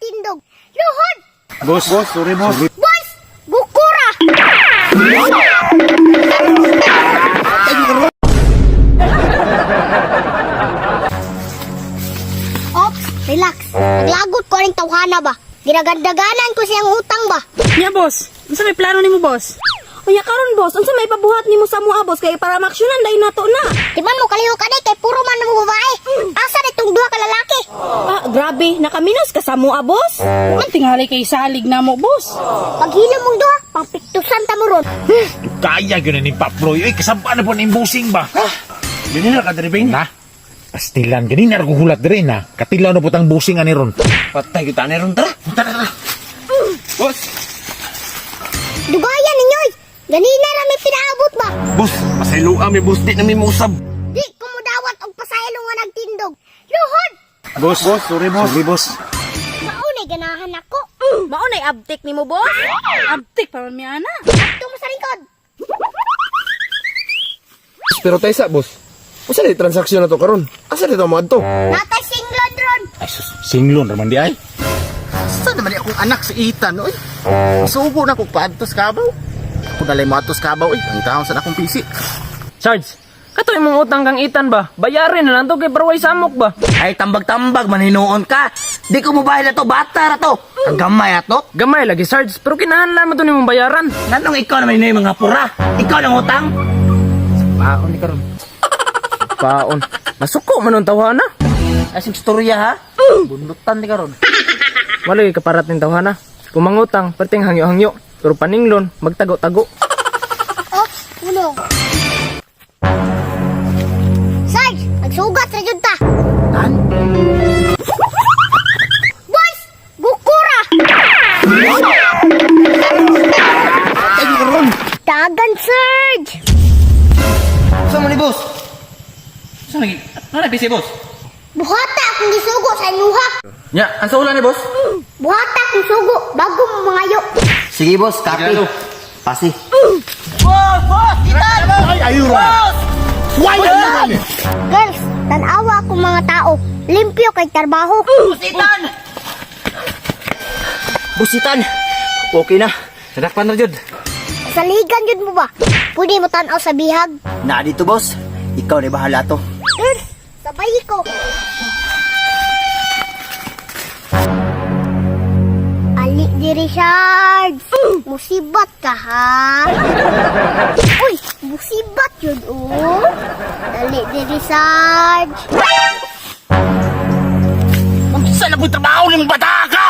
nagtindog. Luhod! Boss, sorry boss. Boss! Gukura! Ops, relax. Naglagot ko rin tawhana ba? Ginagandaganan ko siyang utang ba? Nya boss, unsa may plano nimo boss? Unya karon boss, unsa may pabuhat nimo sa mua boss kay para maksyonan day nato na. Di man mo kaliho ka kay puro man mo babae. Asa itong duha ka lalaki? Ah, grabe, nakaminos ka sa mua boss. Man tingali kay salig na mo boss. Paghilom mong duha, pangpiktusan ta mo ron. Kaya yun ni Paproy. Ay, kasama na po ng busing ba? Yun na kadribing. Na? Pastilan, ganun na hulat din na. Katilaw na putang busing ani ron. Patay kita na ron, tara. Tara. Boss. Dugayan ninyo. Ganina ra may pinaabot ba? Boss, pasayloan may boss. Di na may musab. Di ko mo dawat og pasaylo nga nagtindog. Luhod! Boss, sorry boss. Sorry boss. Maunay ganahan ako. Maunay abtik nimo boss? Abtik pa man mi ana. Adto mo sa likod. Pero tayo sa, boss. Asa na transaksyon na to karon? Asa dito mo adto? Natay singlod ron. Ay, sus, singlon naman di ay. Saan naman akong anak si Ethan, oy? Sugo na kong paadtos kabaw. Ako nalay mo atos kabaw, oy. Ang taong sa akong PC. Sarge, katoy mong utang kang Itan ba? Bayarin na lang to kay Parway Samok ba? Ay, tambag-tambag, manhinuon ka. Di ko mobile na to, bata na to. Ang gamay ato. Gamay lagi Sarge, pero kinahanglan mo to nimong bayaran. Nanong ikaw naman yung mga pura. Ikaw ng utang. Paon ni karon. Paon. Nasuko man ang tawhana. Asing storya ha. Bunutan ni karon. Walay kaparat ning tawhana. Kung mangutang, perting hangyo-hangyo. Pero paninglon, magtago-tago. Oh, ulo. Sarge, nagsugat sa jud ta. Tan? Boss, gukura. Dagan, Sarge. Saan mo ni boss? Saan lagi? Ano na PC boss? Buhata akong gisugo sa inyuha. Nya, ang sa ulan ni boss? Buhata akong sugo bago mo mangayo. Sige boss, copy. Pasi. Girls, tanawa akong mga tao. Limpyo kay trabaho. Busitan. Okay na. Sadakpan na jud. Saligan yun mo ba? Pwede mo tanaw sa bihag. Na dito boss. Ikaw na bahala to. Girls, sabay ko. Ali di Richard. Musibat ka ha? Uy, musibat yun oh. Dali di Richard. Saan na po trabaho ng bata ka?